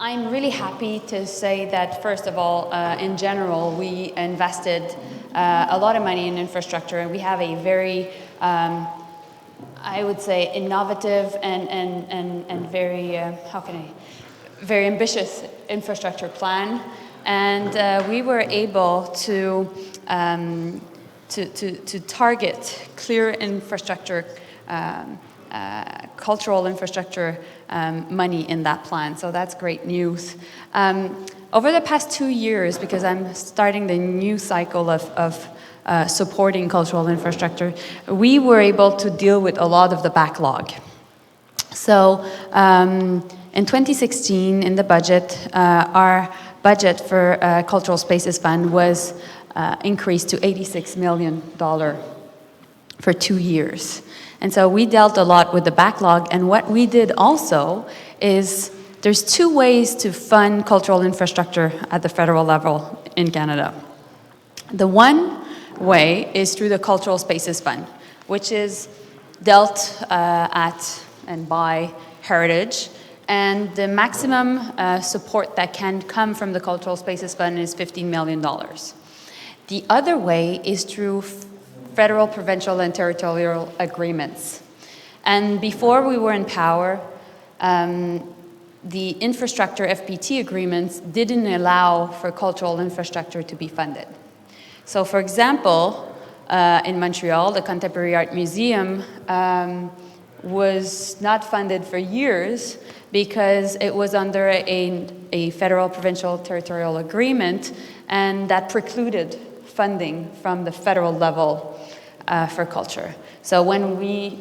I'm really happy to say that, first of all, in general, we invested a lot of money in infrastructure, and we have a very, I would say, innovative and very, very ambitious infrastructure plan. And we were able to target clear infrastructure, cultural infrastructure money in that plan. So that's great news. Over the past 2 years, because I'm starting the new cycle of supporting cultural infrastructure, we were able to deal with a lot of the backlog. So in 2016, in the budget, our budget for Cultural Spaces Fund was increased to $86 million for 2 years. And so we dealt a lot with the backlog, and what we did also is there's 2 ways to fund cultural infrastructure at the federal level in Canada. The one way is through the Cultural Spaces Fund, which is dealt at and by Heritage, and the maximum support that can come from the Cultural Spaces Fund is $15 million. The other way is through federal, provincial, and territorial agreements. And before we were in power, the infrastructure FPT agreements didn't allow for cultural infrastructure to be funded. So for example, in Montreal, the Contemporary Art Museum was not funded for years because it was under a federal, provincial, territorial agreement, and that precluded funding from the federal level for culture. So when we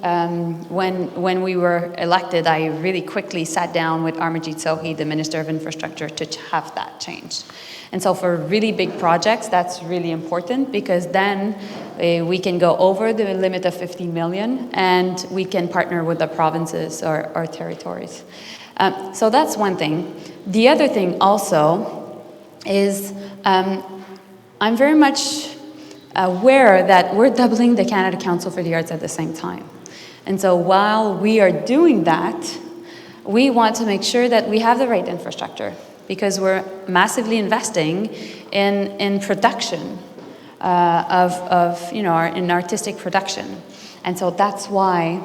were elected, I really quickly sat down with Amarjeet Sohi, the Minister of Infrastructure, to have that changed. And so for really big projects, that's really important, because then we can go over the limit of 50 million and we can partner with the provinces or territories. So that's one thing. The other thing also is I'm very much aware that we're doubling the Canada Council for the Arts at the same time. And so while we are doing that, we want to make sure that we have the right infrastructure, because we're massively investing in production in artistic production. And so that's why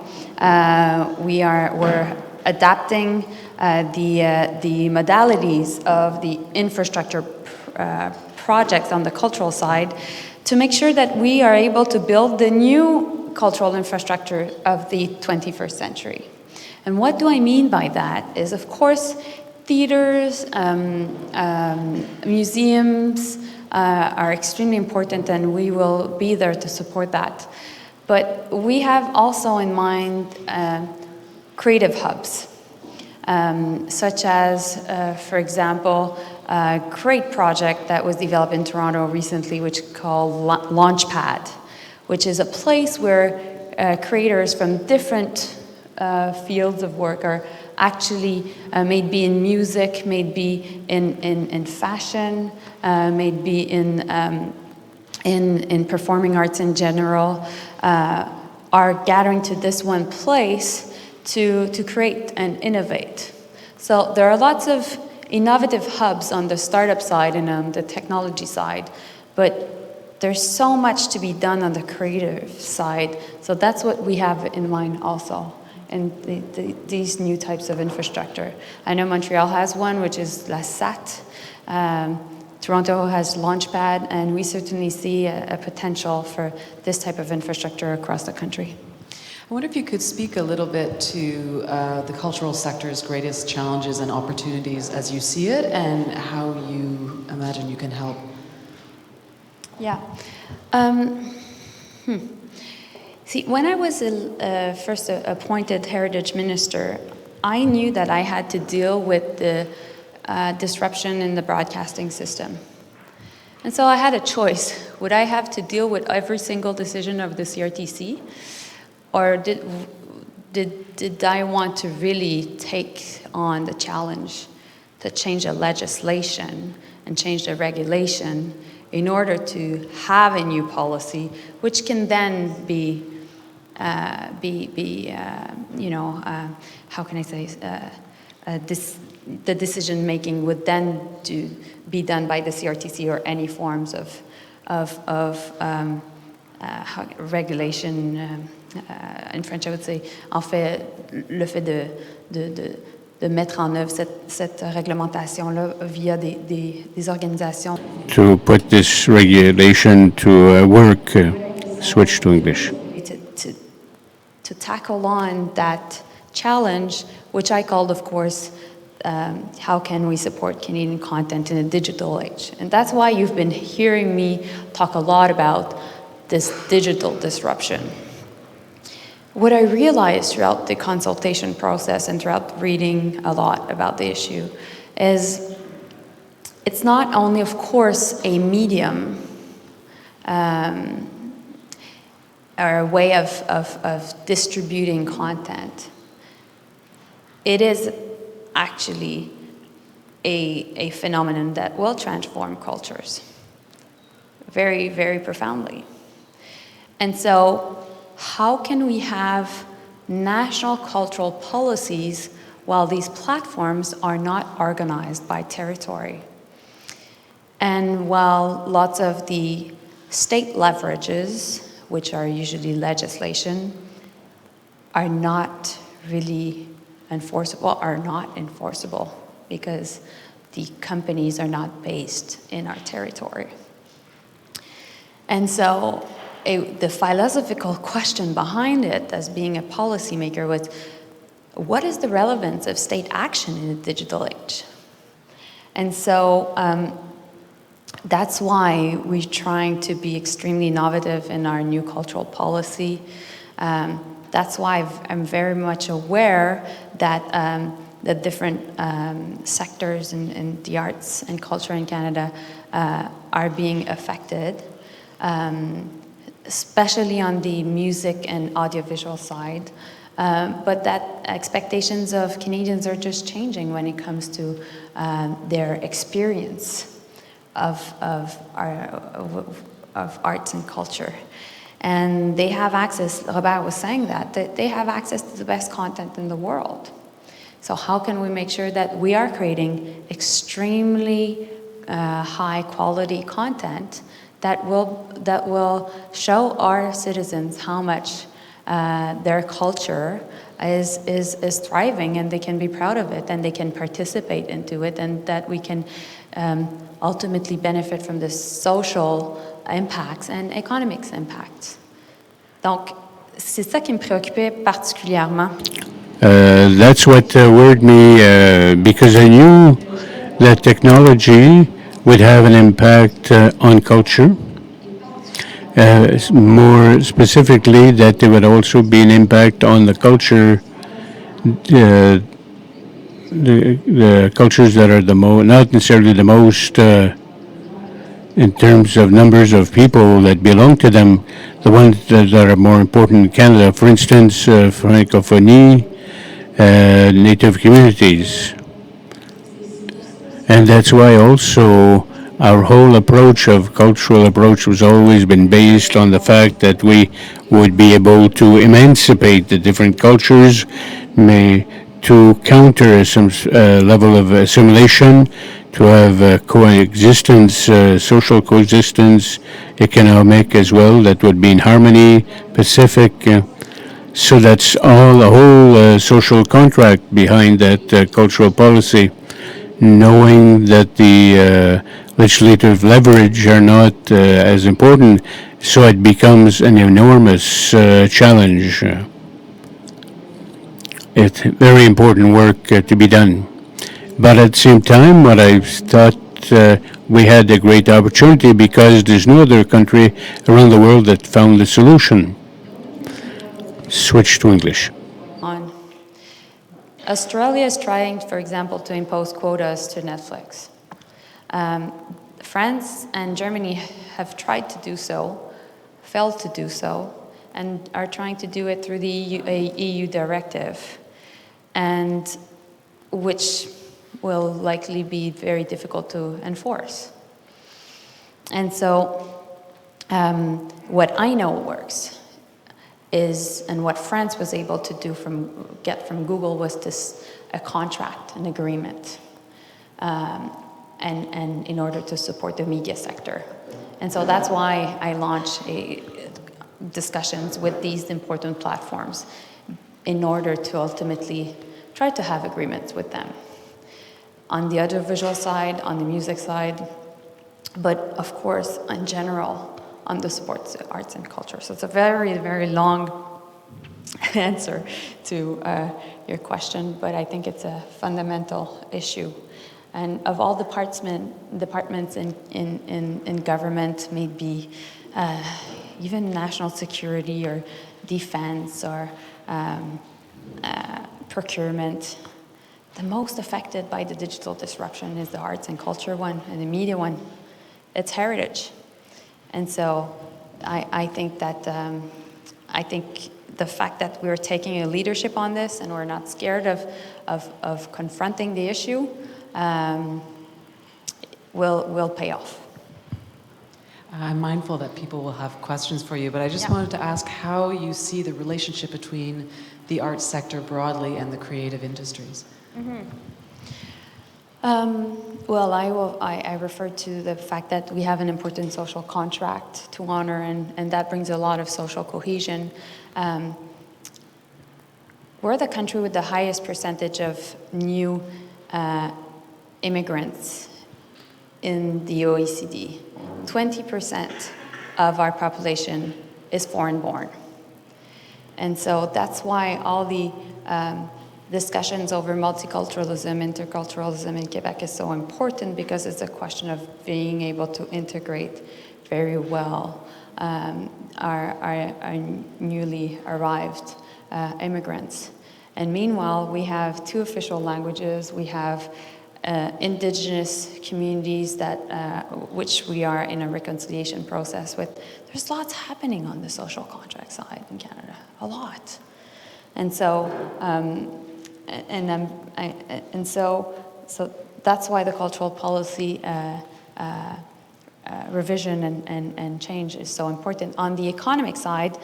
we're adapting the modalities of the infrastructure projects on the cultural side to make sure that we are able to build the new cultural infrastructure of the 21st century. And what do I mean by that is, of course, theaters, museums are extremely important, and we will be there to support that. But we have also in mind creative hubs, such as, for example, a great project that was developed in Toronto recently, which is called Launchpad, which is a place where creators from different fields of work are actually maybe in music, maybe in fashion, maybe in performing arts in general, are gathering to this one place to create and innovate. So there are lots of innovative hubs on the startup side and on the technology side, but there's so much to be done on the creative side. So that's what we have in mind also, in these new types of infrastructure. I know Montreal has one, which is La SAT. Toronto has Launchpad, and we certainly see a potential for this type of infrastructure across the country. I wonder if you could speak a little bit to the cultural sector's greatest challenges and opportunities as you see it, and how you imagine you can help. Yeah. See, when I was first appointed Heritage Minister, I knew that I had to deal with the disruption in the broadcasting system. And so I had a choice. Would I have to deal with every single decision of the CRTC? Or did I want to really take on the challenge to change the legislation and change the regulation in order to have a new policy, which can then be how can I say, the decision making would then be done by the CRTC or any forms of regulation. In French, I would say, en fait, le fait de mettre en œuvre cette réglementation-là via des organisations. To put this regulation to work, switch to English. To tackle on that challenge, which I called, of course, how can we support Canadian content in a digital age? And that's why you've been hearing me talk a lot about this digital disruption. What I realized throughout the consultation process and throughout reading a lot about the issue is it's not only, of course, a medium or a way of distributing content. It is actually a phenomenon that will transform cultures very, very profoundly. And so, how can we have national cultural policies while these platforms are not organized by territory? And while lots of the state leverages, which are usually legislation, are not really enforceable because the companies are not based in our territory. And so the philosophical question behind it as being a policymaker was, what is the relevance of state action in a digital age? And so that's why we're trying to be extremely innovative in our new cultural policy. That's why I'm very much aware that the different sectors in the arts and culture in Canada are being affected. Especially on the music and audiovisual side, but that expectations of Canadians are just changing when it comes to their experience of arts and culture. And they have access, Robert was saying that they have access to the best content in the world. So how can we make sure that we are creating extremely high quality content that will show our citizens how much their culture is thriving, and they can be proud of it, and they can participate into it, and that we can ultimately benefit from the social impacts and economics impacts. Donc, c'est ça qui me préoccupait particulièrement. That's what worried me because I knew that technology would have an impact on culture. More specifically, that there would also be an impact on the culture, the cultures that are not necessarily the most, in terms of numbers of people that belong to them, the ones that are more important in Canada. For instance, francophonie, native communities. And that's why also our whole cultural approach was always been based on the fact that we would be able to emancipate the different cultures, to counter some level of assimilation, to have coexistence, social coexistence, economic as well, that would be in harmony, Pacific. So that's all, a whole social contract behind that cultural policy, knowing that the legislative leverage are not as important, so it becomes an enormous challenge. It's very important work to be done. But at the same time, what I thought we had a great opportunity because there's no other country around the world that found the solution. Switch to English. Australia is trying, for example, to impose quotas to Netflix. France and Germany have tried to do so, failed to do so, and are trying to do it through the EU directive, and which will likely be very difficult to enforce. And so what I know works is, and what France was able to do get from Google was a contract, an agreement, and in order to support the media sector. And so that's why I launched discussions with these important platforms in order to ultimately try to have agreements with them. On the audiovisual side, on the music side, but of course, in general, on the sports, arts, and culture. So it's a very, very long answer to your question, but I think it's a fundamental issue. And of all departments in government, maybe even national security or defense or procurement, the most affected by the digital disruption is the arts and culture one and the media one. It's heritage. And so I think that I think the fact that we're taking a leadership on this and we're not scared of confronting the issue will pay off. I'm mindful that people will have questions for you, but I just wanted to ask how you see the relationship between the arts sector broadly and the creative industries. Well, I referred to the fact that we have an important social contract to honor, and that brings a lot of social cohesion. We're the country with the highest percentage of new immigrants in the OECD. 20% of our population is foreign-born. And so that's why all the discussions over multiculturalism, interculturalism in Quebec is so important, because it's a question of being able to integrate very well our newly arrived immigrants. And meanwhile, we have 2 official languages. We have indigenous communities that which we are in a reconciliation process with. There's lots happening on the social contract side in Canada, a lot. And so so that's why the cultural policy revision and change is so important. On the economic side,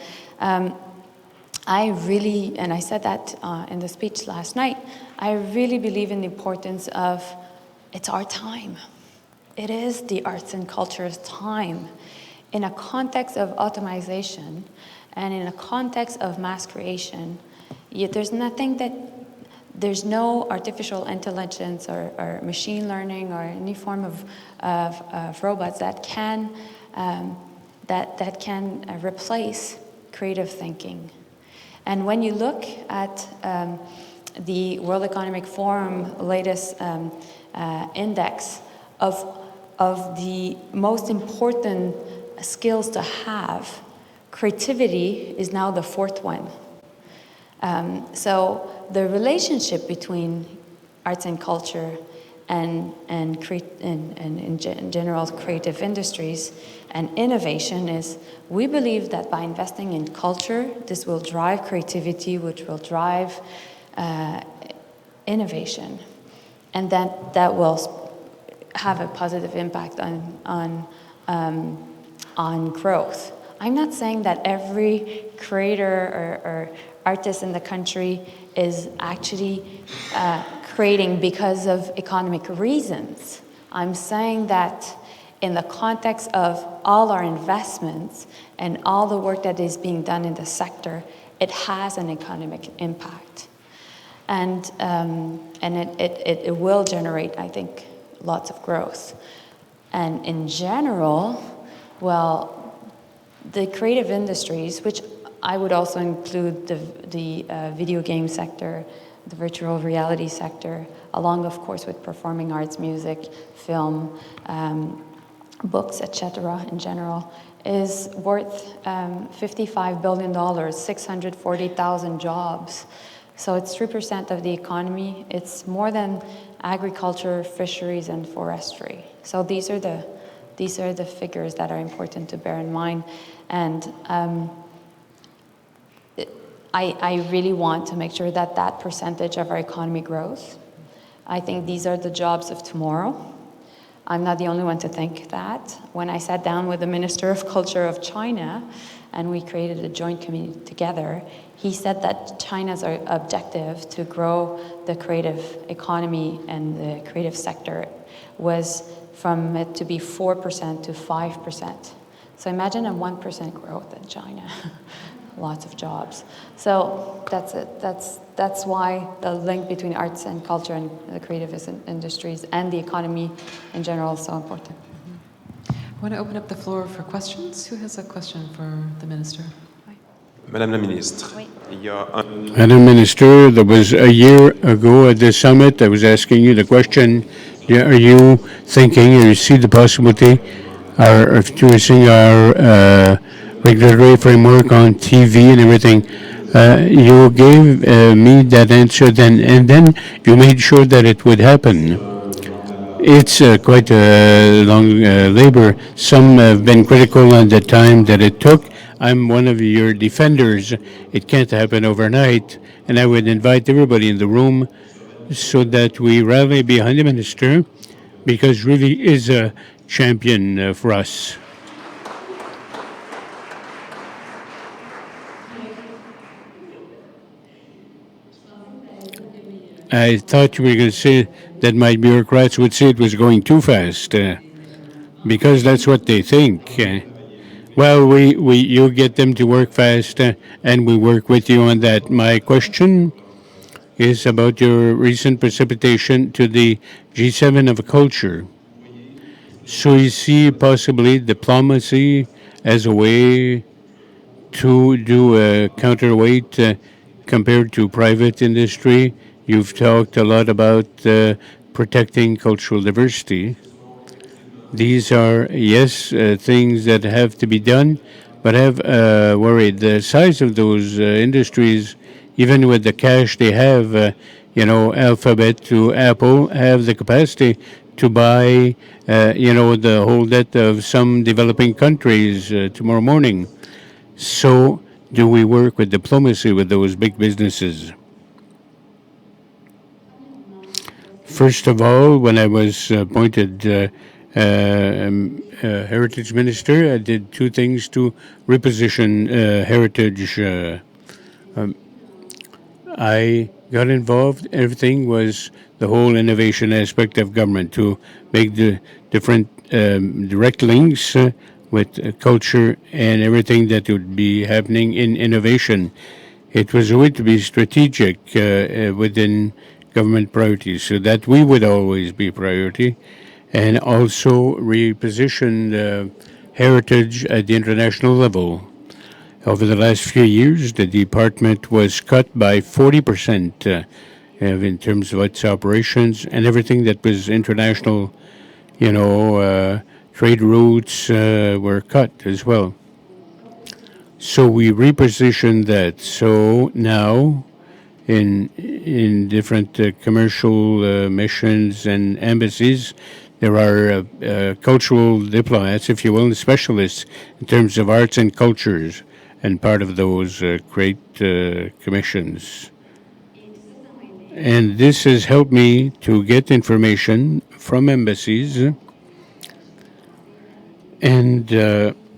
I really, and I said that in the speech last night, I really believe in the importance of, it's our time. It is the arts and culture's time. In a context of automation and in a context of mass creation, there's no artificial intelligence or machine learning or any form of robots that can replace creative thinking. And when you look at the World Economic Forum latest index of the most important skills to have, creativity is now the 4th one. So the relationship between arts and culture and in general creative industries and innovation is, we believe that by investing in culture, this will drive creativity, which will drive innovation, and that will have a positive impact on growth. I'm not saying that every creator or artist in the country is actually creating because of economic reasons. I'm saying that in the context of all our investments and all the work that is being done in the sector, it has an economic impact. And it will generate, I think, lots of growth. And in general, well, the creative industries, which I would also include the video game sector, the virtual reality sector, along, of course, with performing arts, music, film, books, etc. in general, is worth $55 billion, 640,000 jobs. So it's 3% of the economy. It's more than agriculture, fisheries, and forestry. So these are the figures that are important to bear in mind. And I really want to make sure that that percentage of our economy grows. I think these are the jobs of tomorrow. I'm not the only one to think that. When I sat down with the Minister of Culture of China, and we created a joint committee together. He said that China's objective to grow the creative economy and the creative sector was from it to be 4% to 5%. So imagine a 1% growth in China. Lots of jobs. So that's it. That's why the link between arts and culture and the creative industries and the economy in general is so important. I want to open up the floor for questions. Who has a question for the Minister? Madame la Ministre, Oui. il y a un... Madam Minister, there was a year ago at this summit, I was asking you the question, are you thinking, or you see the possibility, of choosing our regulatory framework on TV and everything? You gave me that answer then, and then you made sure that it would happen. It's quite a long labor. Some have been critical on the time that it took. I'm one of your defenders. It can't happen overnight, and I would invite everybody in the room so that we rally behind the minister, because really is a champion for us. I thought you were going to say that my bureaucrats would say it was going too fast, because that's what they think. Well, you get them to work fast, and we work with you on that. My question is about your recent precipitation to the G7 of culture. So you see possibly diplomacy as a way to do a counterweight compared to private industry. You've talked a lot about protecting cultural diversity. These are, yes, things that have to be done, but I've worried the size of those industries, even with the cash they have, Alphabet to Apple, have the capacity to buy, the whole debt of some developing countries tomorrow morning. So, do we work with diplomacy with those big businesses? First of all, when I was appointed Heritage Minister, I did two things to reposition heritage. I got involved. Everything was the whole innovation aspect of government to make the different direct links with culture and everything that would be happening in innovation. It was a way to be strategic within government priorities, so that we would always be priority, and also reposition heritage at the international level. Over the last few years, the department was cut by 40% in terms of its operations, and everything that was international, trade routes were cut as well. So we repositioned that. So now, in different commercial missions and embassies, there are cultural diplomats, if you will, specialists in terms of arts and cultures, and part of those great commissions. And this has helped me to get information from embassies. And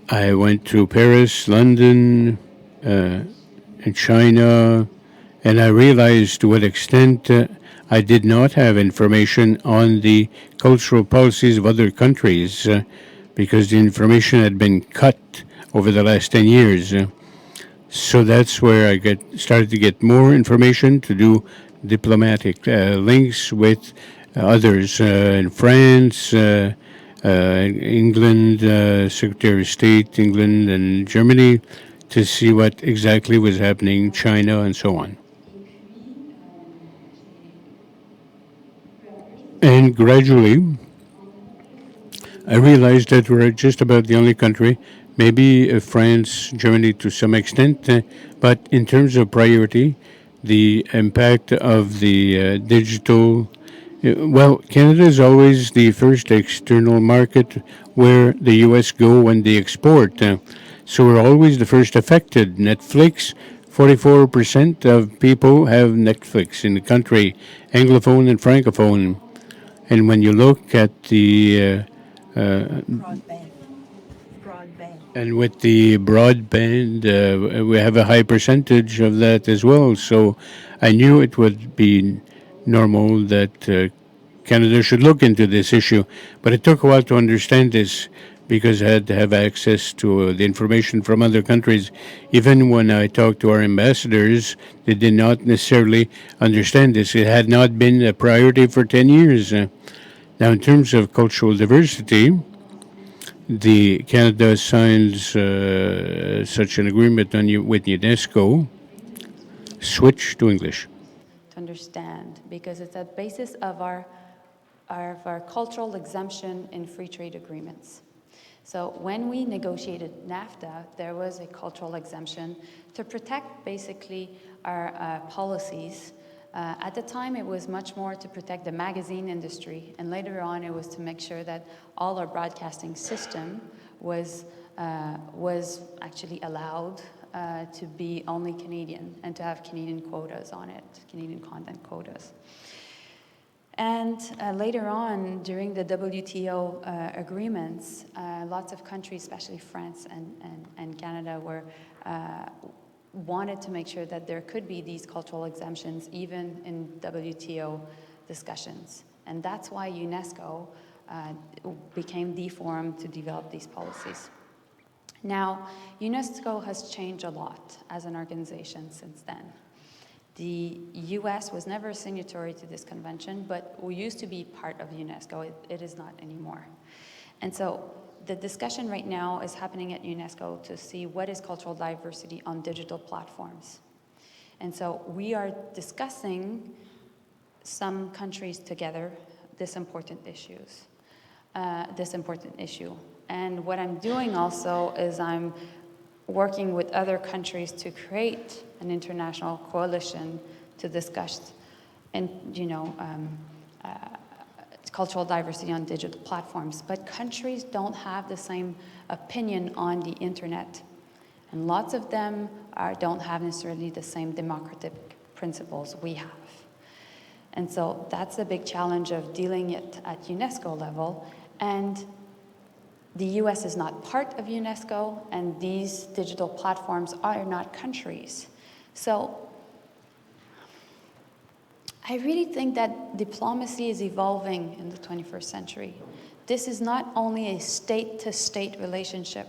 I went to Paris, London, and China, and I realized to what extent I did not have information on the cultural policies of other countries because the information had been cut over the last 10 years. So that's where I started to get more information to do diplomatic links with others in France, England, Secretary of State, England and Germany, to see what exactly was happening in China and so on. And gradually, I realized that we're just about the only country, maybe France, Germany to some extent, but in terms of priority, the impact of the digital. Well, Canada is always the first external market where the U.S. go when they export. So we're always the first affected. Netflix, 44% of people have Netflix in the country, Anglophone and Francophone. And when you look at the Broadband. And with the broadband, we have a high percentage of that as well. So I knew it would be normal that Canada should look into this issue. But it took a while to understand this because I had to have access to the information from other countries. Even when I talked to our ambassadors, they did not necessarily understand this. It had not been a priority for 10 years. Now, in terms of cultural diversity, the Canada signs such an agreement with UNESCO. Switch to English. To understand, because it's a basis of our cultural exemption in free trade agreements. So when we negotiated NAFTA, there was a cultural exemption to protect basically our policies. At the time, it was much more to protect the magazine industry, and later on, it was to make sure that all our broadcasting system was actually allowed to be only Canadian and to have Canadian quotas on it, Canadian content quotas. And later on, during the WTO agreements, lots of countries, especially France and Canada, wanted to make sure that there could be these cultural exemptions even in WTO discussions. And that's why UNESCO became the forum to develop these policies. Now, UNESCO has changed a lot as an organization since then. The US was never a signatory to this convention, but we used to be part of UNESCO. It is not anymore. And so the discussion right now is happening at UNESCO to see what is cultural diversity on digital platforms. And so we are discussing some countries together this important issue. And what I'm doing also is I'm working with other countries to create an international coalition to discuss cultural diversity on digital platforms. But countries don't have the same opinion on the internet. And lots of them don't have necessarily the same democratic principles we have. And so that's the big challenge of dealing it at UNESCO level. And the US is not part of UNESCO, and these digital platforms are not countries. So I really think that diplomacy is evolving in the 21st century. This is not only a state-to-state relationship.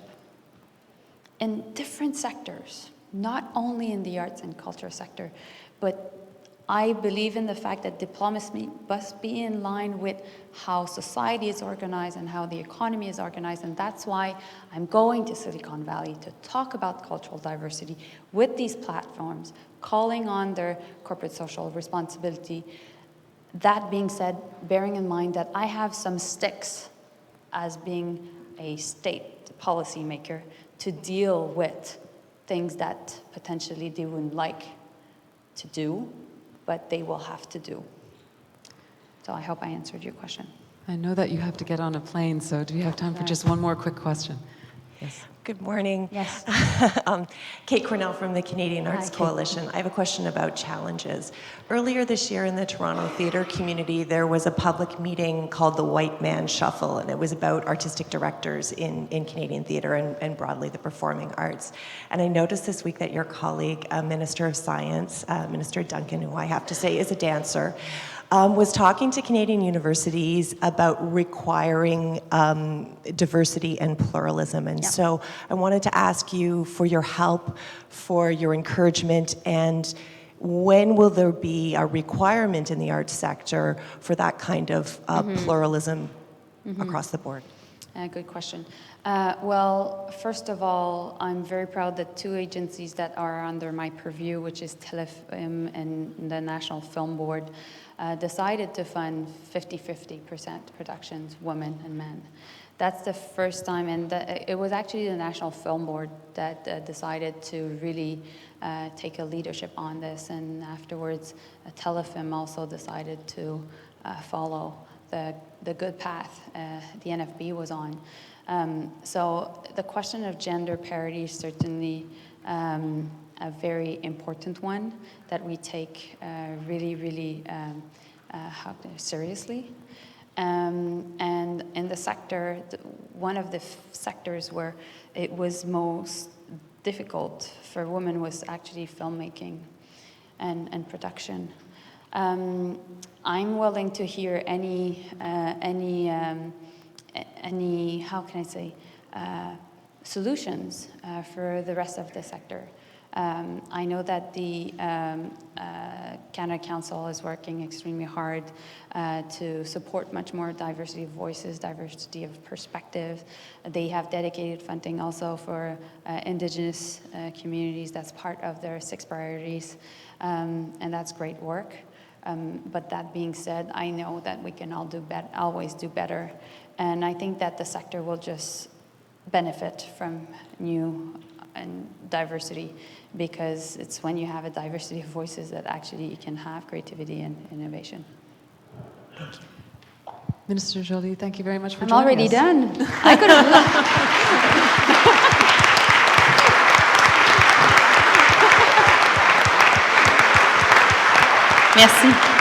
In different sectors, not only in the arts and culture sector, but I believe in the fact that diplomacy must be in line with how society is organized and how the economy is organized, and that's why I'm going to Silicon Valley to talk about cultural diversity with these platforms, calling on their corporate social responsibility. That being said, bearing in mind that I have some sticks as being a state policymaker to deal with things that potentially they wouldn't like to do, but they will have to do. So I hope I answered your question. I know that you have to get on a plane, so do you have time for just one more quick question? Yes. Good morning. Yes. Kate Cornell from the Canadian Arts Kate. Coalition. I have a question about challenges. Earlier this year in the Toronto theatre community, there was a public meeting called the White Man Shuffle, and it was about artistic directors in Canadian theatre and broadly the performing arts. And I noticed this week that your colleague, Minister of Science, Minister Duncan, who I have to say is a dancer, was talking to Canadian universities about requiring diversity and pluralism. And so I wanted to ask you for your help, for your encouragement, and when will there be a requirement in the arts sector for that kind of pluralism across the board? Good question. Well, first of all, I'm very proud that two agencies that are under my purview, which is Telefilm and the National Film Board, decided to fund 50-50% productions, women and men. That's the first time, and it was actually the National Film Board that decided to really take a leadership on this, and afterwards, Telefilm also decided to follow the good path the NFB was on. So the question of gender parity is certainly a very important one that we take really, really seriously. And in the sector, one of the sectors where it was most difficult for women was actually filmmaking and production. I'm willing to hear any how can I say, solutions for the rest of the sector. I know that the Canada Council is working extremely hard to support much more diversity of voices, diversity of perspective. They have dedicated funding also for Indigenous communities. That's part of their 6 priorities, and that's great work. But that being said, I know that we can always do better, and I think that the sector will just benefit from new and diversity, because it's when you have a diversity of voices that actually you can have creativity and innovation. Thank you. Minister Joly, thank you very much for I'm joining already us. done. I could have. Merci.